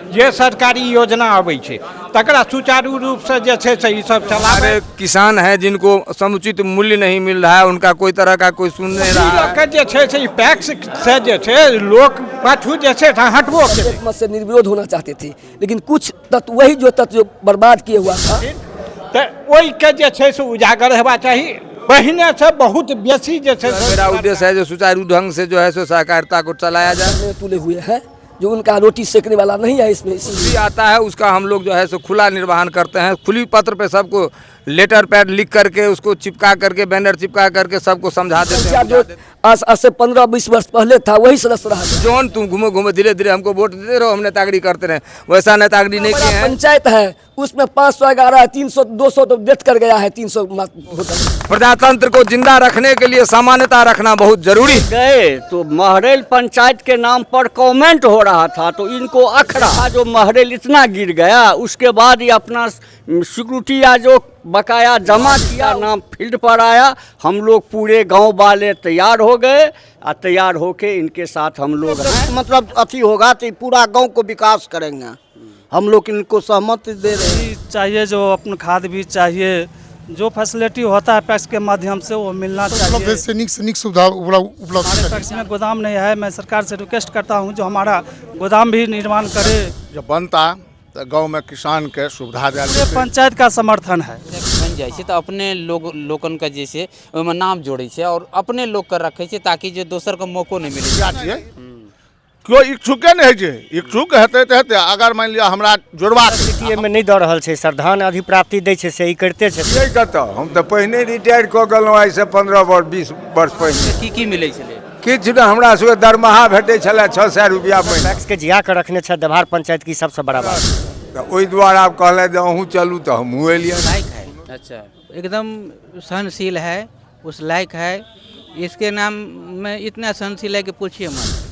जे सरकारी योजना आबै छै तकरा सुचारू रूप से जे छै से ई सब चलावे। किसान है जिनको समुचित मूल्य नहीं मिल रहा है, उनका कोई तरह का कोई सुन नहीं रहा है। के जे छै से पैक्स से जे छै लोक पाछू जे छै हटबो मत से निर्विरोध होना चाहते थे, लेकिन कुछ तत्व वही जो तत्व जो बर्बाद किए हुआ था, तो ओई के जे छै से उजागर हेबा चाहिए। पहले से बहुत बेसी जे छै मेरा उद्देश्य है जो सुचारू ढंग से जो है सो सहकारिता को चलाया जाए। तुले हुए हैं जो उनका रोटी सेकने वाला नहीं है इसमें। भी आता है उसका हम लोग जो है सो खुला निर्वहन करते हैं। खुली पत्र पे सबको लेटर पैड लिख करके उसको चिपका करके बैनर चिपका करके सबको समझा देते हैं। जो आज से 15-20 वर्ष पहले था वही सदस्य रहा। जोन तुम घूमो घूमो धीरे धीरे हमको वोट देते रहो, हम नेतागिरी करते रहे, वैसा नेतागिरी नहीं किए हैं। पंचायत है उसमें 511 300 200 तो डेथ कर गया है। 300 प्रजातंत्र को जिंदा रखने के लिए सामान्यता रखना बहुत जरूरी गए तो महरेल पंचायत के नाम पर कमेंट हो रहा था तो इनको अखड़ा जो महरेल इतना गिर गया, उसके बाद ये अपना सिक्योरिटी या जो बकाया जमा किया नाम फील्ड पर आया। हम लोग पूरे गांव वाले तैयार हो गए और तैयार होके इनके साथ हम लोग मतलब अति होगा तो पूरा गांव को विकास करेंगे। हम लोग इनको सहमति दे रहे हैं। चाहिए जो अपन खाद भी चाहिए, जो फैसिलिटी होता है पैक्स के माध्यम से वो मिलना चाहिए। सैनिक सुविधा उपलब्ध हमारे पैक्स में गोदाम नहीं है। मैं सरकार से रिक्वेस्ट करता हूँ जो हमारा गोदाम भी निर्माण करे। जब बनता तो गांव में किसान के सुविधा पूरे पंचायत का समर्थन है। बन जाए तो अपने लोगन का जैसे नाम जोड़े छे और अपने लोग कर रखे छे ताकि जो दोसर को मौको नहीं मिले। क्यों इच्छुके नहीं है? इच्छुक हेते तो अगर मान लिया हमरा जोड़वा में नहीं दे रहा है सरधान अधिप्राप्ति दे छे से ही करते छे। नहीं करता हम तो पहले रिटायर क गलौ आई से 15 वर्ष 20 वर्ष पहले। की मिले छले किछु न हमरा सबके दरमाहा भेटे छले 600 रुपया महीना। टैक्स के जिया के रखने छे देवहार पंचायत की सबसे बड़ा बात। तो ओई द्वारा आप कहले जे अहूँ चलू तो हमहूँ एलिए। लायक है, अच्छा एकदम सहनशील है, उस लायक है। इसके नाम में इतना सहनशील है कि पूछिए मत।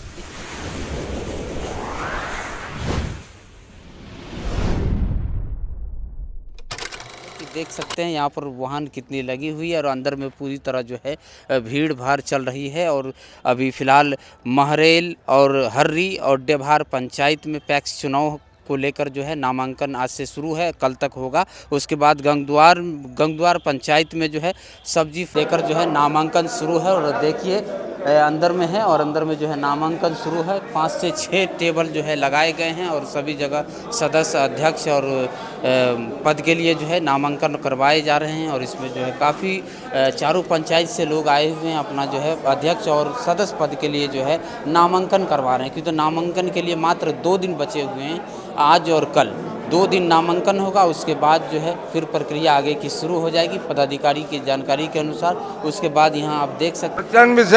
देख सकते हैं यहाँ पर वाहन कितनी लगी हुई है और अंदर में पूरी तरह जो है भीड़ भाड़ चल रही है। और अभी फ़िलहाल महरेल और हर्री और देवहार पंचायत में पैक्स चुनाव को लेकर जो है नामांकन आज से शुरू है, कल तक होगा। उसके बाद गंगद्वार पंचायत में जो है सब्जी लेकर जो है नामांकन शुरू है। और देखिए अंदर में है और अंदर में जो है नामांकन शुरू है। 5 से 6 टेबल जो है लगाए गए हैं और सभी जगह सदस्य अध्यक्ष और पद के लिए जो है नामांकन करवाए जा रहे हैं। और इसमें जो है काफ़ी चारों पंचायत से लोग आए हुए हैं अपना जो है अध्यक्ष और सदस्य पद के लिए जो है नामांकन करवा रहे हैं। क्योंकि नामांकन के लिए मात्र 2 दिन बचे हुए हैं, आज और कल 2 दिन नामांकन होगा। उसके बाद जो है फिर प्रक्रिया आगे की शुरू हो जाएगी पदाधिकारी की जानकारी के अनुसार। उसके बाद यहाँ आप देख सकते हैं।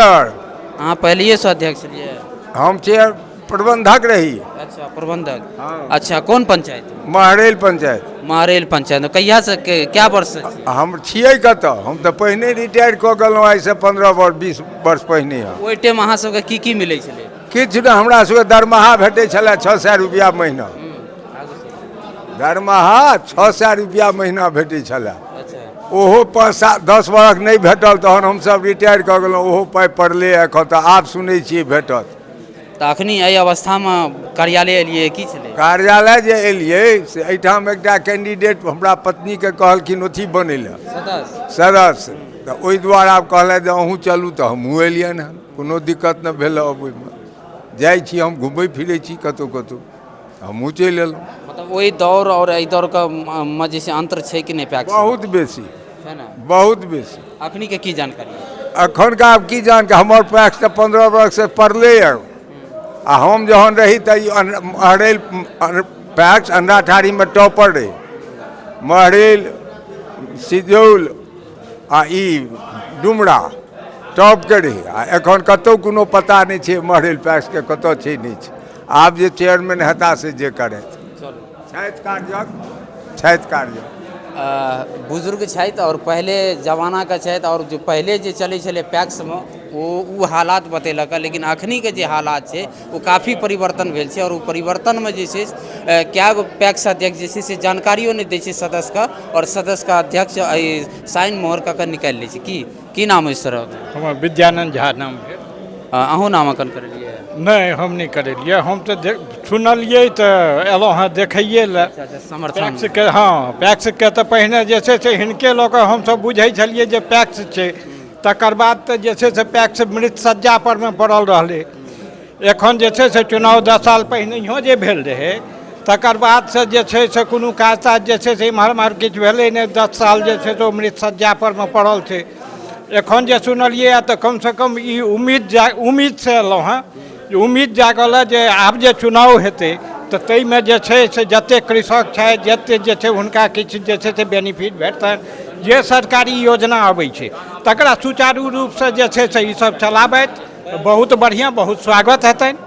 हाँ पहले ये अध्यक्ष लिए हम चेयर प्रबंधक रही। अच्छा प्रबंधक। हाँ। अच्छा कौन पंचायत? महरेल पंचायत। महरेल पंचायत कहिया से क्या वर्ष? हम छियै कतऽ हम तो पहले रिटायर क गलौ आई से 15 वर्ष 20 वर्ष पहले। ओहि टाइम अहाँ सबके की मिलै छलै? किछु न हमरा सबके दरमाहा भेटे छले 600 रुपया महीना। दरमाहा 600 रुपया महीना भेटे छले। ओहो 5-10 वर्ष नहीं भेटल तहन हमसब रिटायर क गेलहुँ। ओहो पाइ पड़ले एखन तऽ आब सुनै छियै भेटत। तऽ अखनी एहि अवस्थामे कार्यालय एलियै की छलै? कार्यालय जे एलियै से एहिठाम एकटा कैंडिडेट हमरा पत्नीके कहलखिन अथी बनै लए सदस्य। तऽ ओहि दुआरे आब कहलथि जे अहूँ चलू तऽ हमहूँ एलियनि हँ। कोनो दिक्कत नहि भेल अबैमे। जाइ छी हम घुमै फिरै छी कतहु कतहु, हमहूँ चलि एलहुँ। मतलब वही दौर और एहि दौर का जैसे अंतर छै कि नहीं? पैक्स बहुत बेसी है ना, बहुत बेसी। अखनी के की जानकारी है? अखन का आब की जानकारी? हमर पैक्स तऽ 15 वर्ष से पड़ले है। आ हम जहन रही तऽ महरेल पैक्स अंडाठारी में टॉपर रही। महरेल सिजौल आ ई डुमरा टॉप के रही। आ एखन कतौ कोनो पता नहीं छै महरेल पैक्स के कतौ छै नहीं छै। आब जे चेयरमैन हेता से जे करथि छथि कार्यक बुजुर्ग छथि और पहले जमाना का छथि और जो पहले जे चले छले पैक्स में वो हालात बतेलक। लेकिन अखनी के जे हालात छै वो काफ़ी परिवर्तन भेल छै। और वो परिवर्तन में जे छै क्या गो पैक्स अध्यक्ष जे छै से जानकारियों नहीं दै छै सदस्य का, और सदस्य का अध्यक्ष साइन मोहर का निकालि लै छै। की नाम है सर? हमर विद्यानंद झा नाम है। अहूँ नामांकन करेलिए? नहीं, हम नहीं करेलिए। हम तो सुनलिए तो एलहुँ हाँ देखैए ले। समर्थन पैक्स के, हाँ, पैक्स के तो पहिने जे छै से हिनके लऽ कऽ हमसब बुझै छलिए जे पैक्स छै, तकर बाद तो जे छै से पैक्स मृत सज्जा पर में पड़ल रहलै। एखन जे छै से चुनाव 10 साल पहिनहियो जे भेल रहै, तकर बाद से जे छै से कोनो काज ताज जे छै से इम्हर उम्हर किछु भेलै नहि, 10 साल जे छै से ओ मृत सज्जा पर में पड़ल छै। एखन जे सुनलिए तऽ कम से कम ई उम्मीद से एलहुँ हँ, उम्मीद जागल है जे आब जे चुनाव हेतै तऽ ताहिमे जे छै से जतेक कृषक छथि, जतेक जे छै हुनका किछु जे छै से बेनिफिट भेटतनि। जे सरकारी योजना अबै छै तकरा सुचारू रूपसँ जे छै से ईसब चलाबथि, बहुत बढ़िआँ, बहुत स्वागत हेतनि।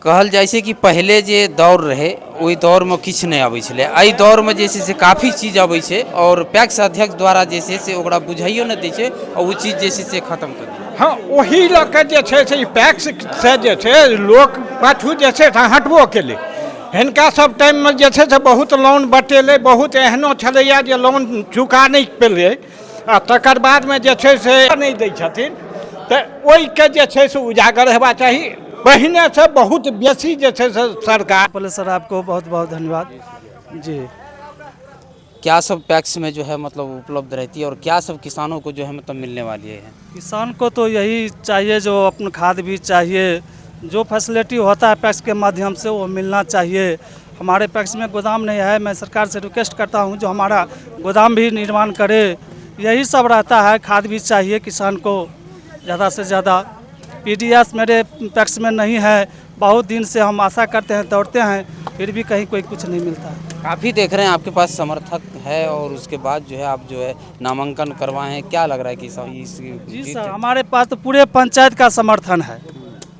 कहल जाइ छै कि पहले जे दौर रहे ओहि दौर में किछु नहीं अबै छलै, एहि दौर में जे छै से काफ़ी चीज अबै छै और पैक्स अध्यक्ष द्वारा जे छै से ओकरा बुझाइयो नहीं दै छै और वो चीज जे छै से खत्म कर दै। हाँ, वही लऽ कऽ जे छै से पैक्स से जे छै लोक पाछू जे छै से हटबो केलै। हिनका सब टाइम में जे छै से बहुत लोन बटेलै, बहुत एहनो छलैया जे लोन चुका नहीं पेलै, आ तकर बाद में जे छै से नहीं दै छथिन, तऽ ओहिके जे छै से उजागर हेबा चाही। पहिने से बहुत बेसी जे छै से सरकार। पहले सर आपको बहुत बहुत धन्यवाद जी। क्या सब पैक्स में जो है मतलब उपलब्ध रहती है और क्या सब किसानों को जो है मतलब मिलने वाली है? किसान को तो यही चाहिए, जो अपना खाद भी चाहिए, जो फैसिलिटी होता है पैक्स के माध्यम से वो मिलना चाहिए। हमारे पैक्स में गोदाम नहीं है, मैं सरकार से रिक्वेस्ट करता हूँ जो हमारा गोदाम भी निर्माण करे। यही सब रहता है, खाद भी चाहिए किसान को ज़्यादा से ज़्यादा। पीडीएस मेरे पैक्स में नहीं है, बहुत दिन से हम आशा करते हैं, दौड़ते हैं, फिर भी कहीं कोई कुछ नहीं मिलता है। काफ़ी देख रहे हैं आपके पास समर्थक है और उसके बाद जो है आप जो है नामांकन करवाए हैं, क्या लग रहा है कि जी सर, हमारे पास तो पूरे पंचायत का समर्थन है।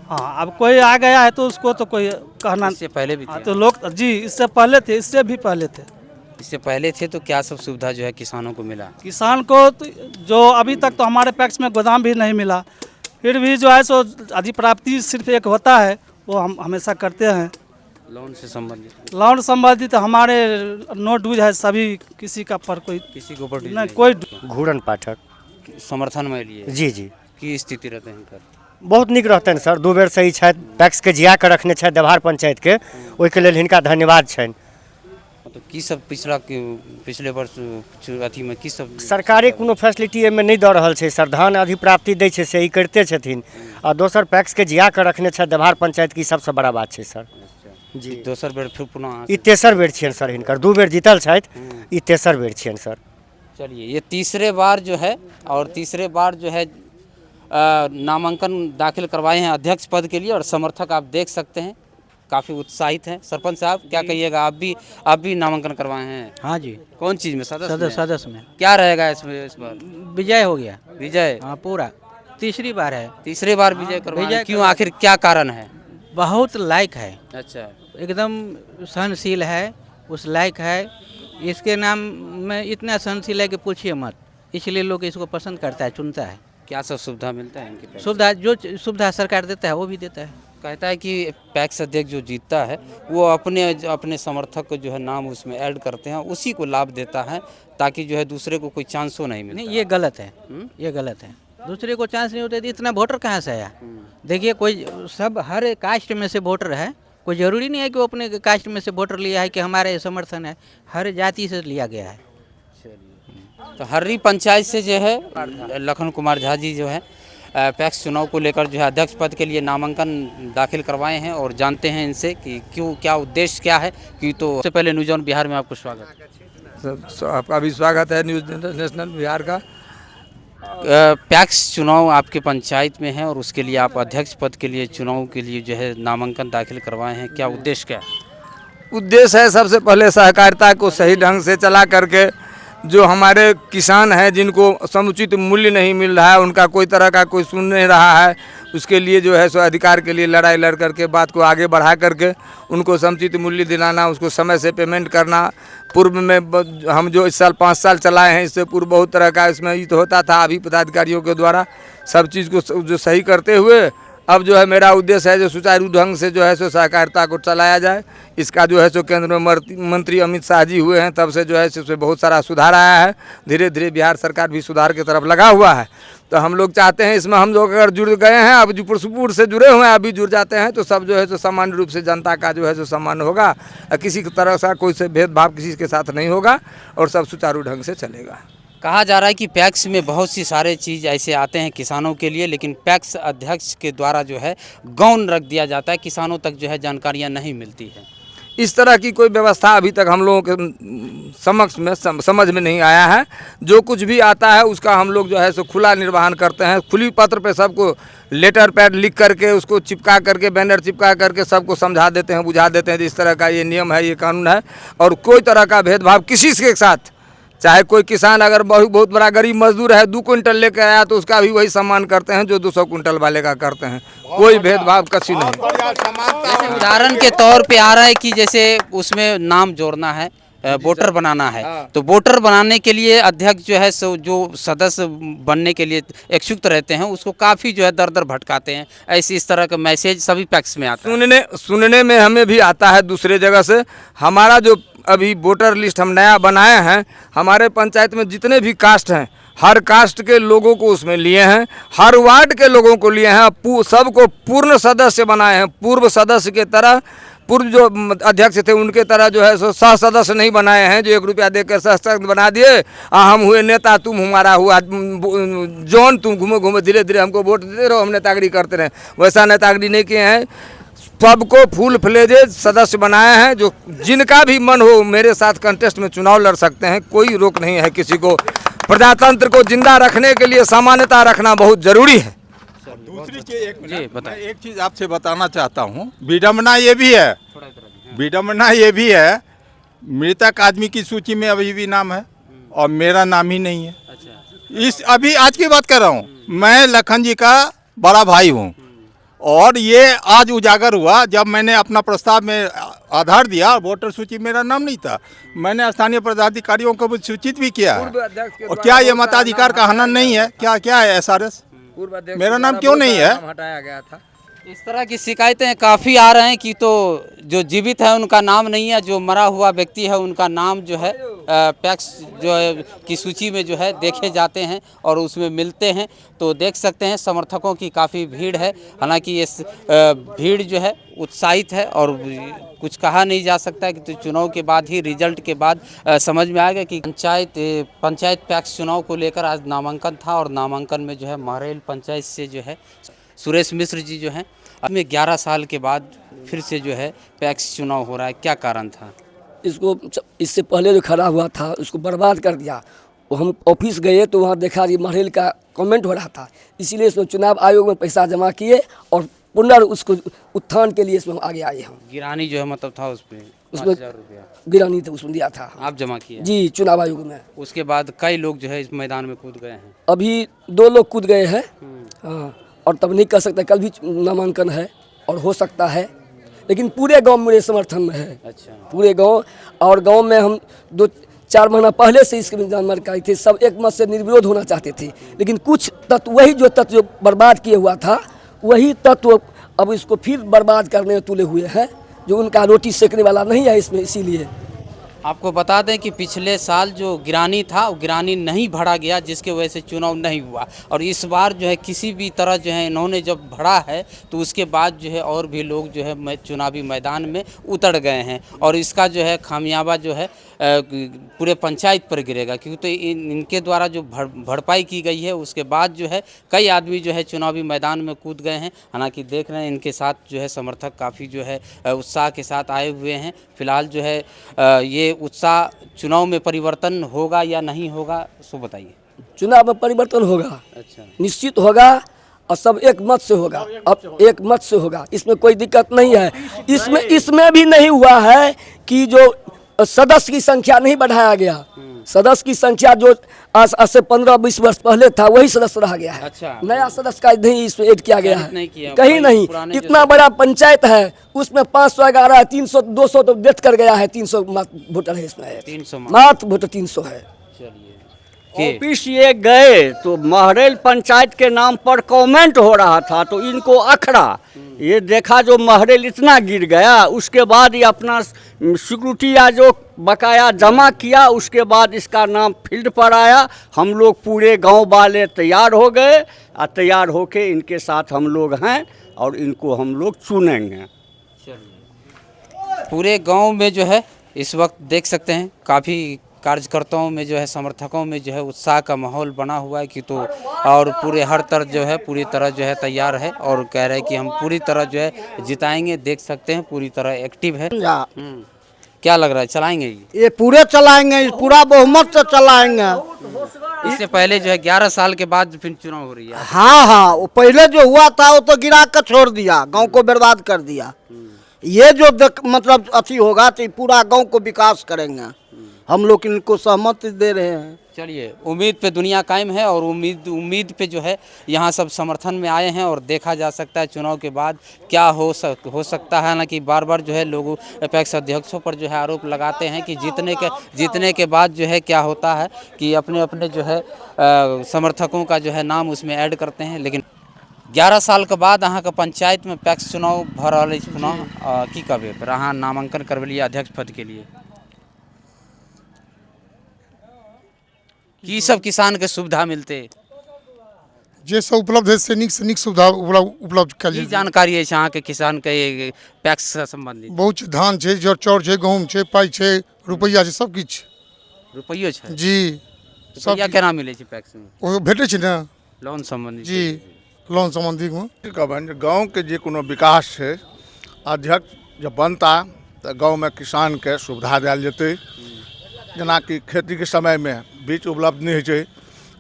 हाँ, अब कोई आ गया है तो उसको तो कोई कहना। इससे पहले भी थे? तो लोग जी इससे पहले थे, इससे भी पहले थे। इससे पहले थे तो क्या सब सुविधा जो है किसानों को मिला? किसान को तो जो अभी तक तो हमारे पैक्स में गोदाम भी नहीं मिला, फिर भी जो है सो अधिप्राप्ति सिर्फ एक होता है, वो हम हमेशा करते हैं। लोन से संबंधित? लोन संबंधित हमारे नो ड्यूज है, सभी किसी का पर कोई किसी के ऊपर नहीं कोई। घूरन पाठक समर्थन में लिए? जी जी, की स्थिति रहते हैं कर? बहुत निक रहते हैं सर। 2 बेर सही छथि, पैक्स के जिया के रखने छथि देवहार पंचायत के, ओहिके लेल हिनका धन्यवाद छनि। तो की सब पिछले वर्ष अथी में की सब सरकारे कोनो फैसिलिटी एहिमे नहीं दऽ रहल छै सर, धान अधिप्राप्ति दै छै से ई करिते छथिन, आ दोसर पैक्स के जिया के रखने छथि देवहार पंचायत की सबसे बड़ा बात छै सर। जी, दोसर बेर फिर पुनः ई तेसर बेर छियनि सर हिनकर, 2 बेर जीतल छथि, ई तेसर बेर छियनि सर। चलिए, ये तीसरे बार जो है और तीसरे बार जो है नामांकन दाखिल करवाए हैं अध्यक्ष पद के लिए और समर्थक आप देख सकते हैं काफ़ी उत्साहित हैं। सरपंच साहब क्या कहिएगा, आप भी नामांकन करवाए हैं? हाँ जी। कौन चीज़ में? सदस्य में। क्या रहेगा इसमें इस बार? विजय हो गया। विजय? हाँ, पूरा तीसरी बार है। तीसरी बार विजय करवाए, क्यों, आखिर क्या कारण है? बहुत लायक है। अच्छा, एकदम सहनशील है, उस लायक है। इसके नाम में इतना सहनशील है कि पूछिए मत, इसलिए लोग इसको पसंद करता है, चुनता है। क्या सब सुविधा मिलता है इनके पास? सुविधा जो सुविधा सरकार देता है वो भी देता है। कहता है कि पैक्स अध्यक्ष जो जीतता है वो अपने समर्थक को जो है नाम उसमें ऐड करते हैं, उसी को लाभ देता है, ताकि जो है दूसरे को कोई चांस हो नहीं मिलता। नहीं, ये गलत है। ये गलत है, दूसरे को चांस नहीं होता। इतना वोटर कहाँ से आया? देखिए, कोई सब हर कास्ट में से वोटर है, कोई ज़रूरी नहीं है कि वो अपने कास्ट में से वोटर लिया है कि हमारे समर्थन है, हर जाति से लिया गया है। तो हर्री पंचायत से जो है लखन कुमार झा जी जो है पैक्स चुनाव को लेकर जो है अध्यक्ष पद के लिए नामांकन दाखिल करवाए हैं और जानते हैं इनसे कि क्यों, क्या उद्देश्य क्या है। कि तो सबसे पहले न्यूज़ ऑन बिहार में आपको स्वागत। आपका भी स्वागत है न्यूज़ नेशनल बिहार का। पैक्स चुनाव आपके पंचायत में है और उसके लिए आप अध्यक्ष पद के लिए चुनाव के लिए जो है नामांकन दाखिल करवाए हैं, क्या उद्देश्य क्या है? उद्देश्य है सबसे पहले सहकारिता को सही ढंग से चला करके जो हमारे किसान हैं जिनको समुचित मूल्य नहीं मिल रहा है, उनका कोई तरह का कोई सुन नहीं रहा है, उसके लिए जो है सो अधिकार के लिए लड़ाई लड़ करके बात को आगे बढ़ा करके उनको समुचित मूल्य दिलाना, उसको समय से पेमेंट करना। पूर्व में हम जो इस साल 5 साल चलाए हैं, इससे पूर्व बहुत तरह का इसमें हित होता था। अभी पदाधिकारियों के द्वारा सब चीज़ को जो सही करते हुए अब जो है मेरा उद्देश्य है जो सुचारू ढंग से जो है सो सहकारिता को चलाया जाए। इसका जो है सो केंद्र में मंत्री अमित शाह जी हुए हैं तब से जो है इसमें बहुत सारा सुधार आया है। धीरे धीरे बिहार सरकार भी सुधार की तरफ लगा हुआ है। तो हम लोग चाहते हैं इसमें हम लोग अगर जुड़ गए हैं, अब जो पुरसपुर से जुड़े हुए हैं, अभी जुड़ जाते हैं तो सब जो है सो सामान्य रूप से जनता का जो है सो सम्मान होगा। किसी तरह का कोई से भेदभाव किसी के साथ नहीं होगा और सब सुचारू ढंग से चलेगा। कहा जा रहा है कि पैक्स में बहुत सी सारे चीज़ ऐसे आते हैं किसानों के लिए, लेकिन पैक्स अध्यक्ष के द्वारा जो है गौन रख दिया जाता है, किसानों तक जो है जानकारियां नहीं मिलती है। इस तरह की कोई व्यवस्था अभी तक हम लोगों के समक्ष में समझ में नहीं आया है। जो कुछ भी आता है उसका हम लोग जो है सो खुला निर्वहन करते हैं। खुली पत्र पे सबको लेटर पैड लिख करके उसको चिपका करके बैनर चिपका करके सबको समझा देते हैं, बुझा देते हैं इस तरह का ये नियम है, ये कानून है। और कोई तरह का भेदभाव किसी के साथ, चाहे कोई किसान अगर बहुत बड़ा गरीब मजदूर है 2 क्विंटल लेकर आया तो उसका भी वही सम्मान करते हैं जो 200 क्विंटल वाले का करते हैं। कोई भेदभाव किसी नहीं। जैसे उदाहरण के तौर पे आ रहा है कि जैसे उसमें नाम जोड़ना है, वोटर बनाना है, तो वोटर बनाने के लिए अध्यक्ष जो है सो जो सदस्य बनने के लिए इच्छुक रहते हैं उसको काफ़ी जो है दर दर भटकाते हैं। ऐसे इस तरह का मैसेज सभी पैक्स में आता है। सुनने में हमें भी आता है दूसरे जगह से। हमारा जो अभी वोटर लिस्ट हम नया बनाए हैं, हमारे पंचायत में जितने भी कास्ट हैं हर कास्ट के लोगों को उसमें लिए हैं, हर वार्ड के लोगों को लिए हैं, सबको पूर्ण सदस्य बनाए हैं। पूर्व सदस्य के तरह पूर्व जो अध्यक्ष थे उनके तरह जो है सो सह सदस्य नहीं बनाए हैं जो 1 रुपया देकर सह सदस्य बना दिए। हम हुए नेता, तुम हमारा हुआ जॉन, तुम घूमो घूमो धीरे धीरे हमको वोट देते रहो, हम नेतागिरी करते रहे। वैसा नेतागिरी नहीं किए हैं। सबको फुल फ्लेजेड सदस्य बनाए हैं। जो जिनका भी मन हो मेरे साथ कंटेस्ट में चुनाव लड़ सकते हैं, कोई रोक नहीं है किसी को। प्रजातंत्र को जिंदा रखने के लिए सामान्यता रखना बहुत जरूरी है। दूसरी चीज एक चीज आपसे बताना चाहता हूँ, विडम्बना ये भी है, मृतक आदमी की सूची में अभी भी नाम है और मेरा नाम ही नहीं है। इस अभी आज की बात कर रहा हूँ, मैं लखन जी का बड़ा भाई हूँ और ये आज उजागर हुआ जब मैंने अपना प्रस्ताव में आधार दिया। वोटर सूची मेरा नाम नहीं था, मैंने स्थानीय पदाधिकारियों को भी सूचित भी किया है। और क्या ये मताधिकार का हनन नहीं है? क्या है SRS? मेरा नाम क्यों नहीं है? हटाया गया था। इस तरह की शिकायतें काफ़ी आ रहे हैं कि तो जो जीवित है उनका नाम नहीं है, जो मरा हुआ व्यक्ति है उनका नाम जो है पैक्स जो है की सूची में जो है देखे जाते हैं और उसमें मिलते हैं। तो देख सकते हैं समर्थकों की काफ़ी भीड़ है। हालांकि इस भीड़ जो है उत्साहित है और कुछ कहा नहीं जा सकता कि तो चुनाव के बाद ही, रिजल्ट के बाद समझ में आएगा कि पंचायत पैक्स चुनाव को लेकर आज नामांकन था और नामांकन में जो है महरेल पंचायत से जो है सुरेश मिश्र जी जो हैं, अब में 11 साल के बाद फिर से जो है पैक्स चुनाव हो रहा है। क्या कारण था? इससे पहले जो खड़ा हुआ था उसको बर्बाद कर दिया। वो हम ऑफिस गए तो वहाँ देखा कि महरेल का कमेंट हो रहा था, इसीलिए इसमें चुनाव आयोग में पैसा जमा किए और पुनर् उसको उत्थान के लिए इसमें आगे आए हम। गिरानी जो है मतलब था उसमें 5,000 रुपया गिरानी था, उसमें दिया था। आप जमा किए? जी, चुनाव आयोग में। उसके बाद कई लोग जो है इस मैदान में कूद गए हैं। अभी 2 लोग कूद गए हैं। हाँ, और तब नहीं कर सकते, कल भी नामांकन है और हो सकता है, लेकिन पूरे गांव मेरे समर्थन में है। अच्छा। पूरे गांव, और गांव में हम 2-4 महीना पहले से इसके जानकारी थे, सब एक मत से निर्विरोध होना चाहते थे, लेकिन कुछ तत्व, वही जो तत्व जो बर्बाद किए हुआ था वही तत्व अब इसको फिर बर्बाद करने में तुले हुए हैं, जो उनका रोटी सेकने वाला नहीं है इसमें। इसीलिए आपको बता दें कि पिछले साल जो गिरानी था वो गिरानी नहीं भरा गया, जिसके वजह से चुनाव नहीं हुआ। और इस बार जो है किसी भी तरह जो है इन्होंने जब भरा है तो उसके बाद जो है और भी लोग जो है चुनावी मैदान में उतर गए हैं और इसका जो है खामियाबा जो है पूरे पंचायत पर गिरेगा, क्योंकि तो इनके द्वारा जो भरपाई की गई है उसके बाद जो है कई आदमी जो है चुनावी मैदान में कूद गए हैं। हालांकि देख रहे हैं इनके साथ जो है समर्थक काफ़ी जो है उत्साह के साथ आए हुए हैं। फिलहाल जो है ये उत्साह, चुनाव में परिवर्तन होगा या नहीं होगा, सो बताइए। चुनाव में परिवर्तन होगा। अच्छा। निश्चित होगा और सब एक मत से होगा। अब एक मत से होगा, इसमें कोई दिक्कत नहीं है। इसमें भी नहीं हुआ है कि जो सदस्य की संख्या नहीं बढ़ाया गया। सदस्य की संख्या जो आज से 15-20 वर्ष पहले था वही सदस्य रह गया है। अच्छा। नया सदस्य का नहीं इसमें ऐड किया गया है, कहीं नहीं। इतना बड़ा पंचायत है, उसमें 511, 300, 200 तो डेथ कर गया है। 300 वोटर है इसमें, 300 मात्र वोटर 300 है। चलिए, ऑफिस ये गए तो महरेल पंचायत के नाम पर कमेंट हो रहा था तो इनको अखड़ा। ये देखा जो महरेल इतना गिर गया, उसके बाद ये अपना सिक्योरिटी या जो बकाया जमा किया, उसके बाद इसका नाम फील्ड पर आया। हम लोग पूरे गांव वाले तैयार हो गए और तैयार होके इनके साथ हम लोग हैं और इनको हम लोग चुनेंगे। पूरे गांव में जो है इस वक्त देख सकते हैं काफ़ी कार्यकर्ताओं में जो है, समर्थकों में जो है उत्साह का माहौल बना हुआ है कि तो और पूरे हर तरह जो है पूरी तरह जो है तैयार है और कह रहे हैं कि हम पूरी तरह जो है जिताएंगे। देख सकते हैं पूरी तरह एक्टिव है। क्या लग रहा है, चलाएंगे ये पूरे चलाएंगे, पूरा बहुमत से चलाएंगे। इससे पहले जो है 11 साल के बाद फिर चुनाव हो रही है। हाँ, वो पहले जो हुआ था वो तो गिरा कर छोड़ दिया, गांव को बर्बाद कर दिया। ये जो मतलब अथी होगा तो पूरा गांव को विकास करेंगे। हम लोग इनको सहमति दे रहे हैं। चलिए, उम्मीद पे दुनिया कायम है और उम्मीद पे जो है यहाँ सब समर्थन में आए हैं और देखा जा सकता है चुनाव के बाद क्या हो सकता है। ना कि बार बार जो है लोग अपेक्स अध्यक्षों पर जो है आरोप लगाते हैं कि जीतने के बाद जो है क्या होता है कि अपने अपने जो है समर्थकों का जो है नाम उसमें ऐड करते हैं। लेकिन 11 साल के बाद अहाँ के पंचायत में पैक्स चुनाव भ रहा है। पुनः की कहबे पर अहाँ नामांकन करवेलिए अध्यक्ष पद के लिए, की सब किसान के सुविधा मिलते जे सब उपलब्ध है से नीक सुविधा उपलब्ध कल की जानकारी है अहाँ के किसान के पैक्स से संबंधित? बहुत धान छै, चाउर छै, गहूम छै, पाई छै, रुपैया छै, सब किछ रुपैयो छै जी। सब केना मिले छै पैक्स में? ओ भेटै छै ना लोन संबंधी जी, लोन संबंधी में कहबनि गाँव के जे कोनो विकास छै अध्यक्ष जब बनता तो गाँव में किसान के सुविधा दिया जेतै। जेना कि खेती के समय में बीज उपलब्ध नहीं है,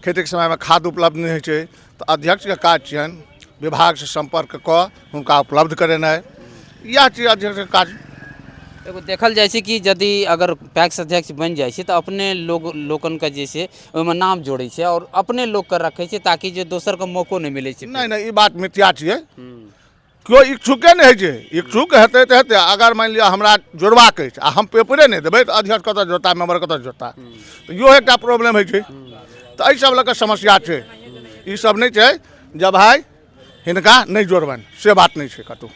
खेती के समय में खाद उपलब्ध नहीं है, तो अध्यक्ष के काज छियनि विभाग से संपर्क कऽ हुनका उपलब्ध करेनाइ, यह चीज अध्यक्ष के काज। एगो देखल जाइ छै कि यदि अगर पैक्स अध्यक्ष बन जाइ छै तो अपने लोकन के जे छै ओहिमे नाम जोड़ै छै और अपने लोग के रखै छै ताकि जे दोसर के मौको नहीं मिलै छै। नहीं, ई बात मिथ्या छियै। केओ इच्छुके नहीं है, इच्छुक हेतै तो हेतै। अगर मान लिअ हमरा जोड़बाक अछि आ हम पेपरे नहीं देबै तो अध्यक्ष कतऽ जोड़ता, मेंबर कतऽ जोड़ता, तो इहो एकटा प्रॉब्लम है। तो एहि सब लऽ कऽ समस्या छै। ई सब नहीं छै जब भाई हिनका नहीं जोड़बनि, से बात नहीं छै कतौ।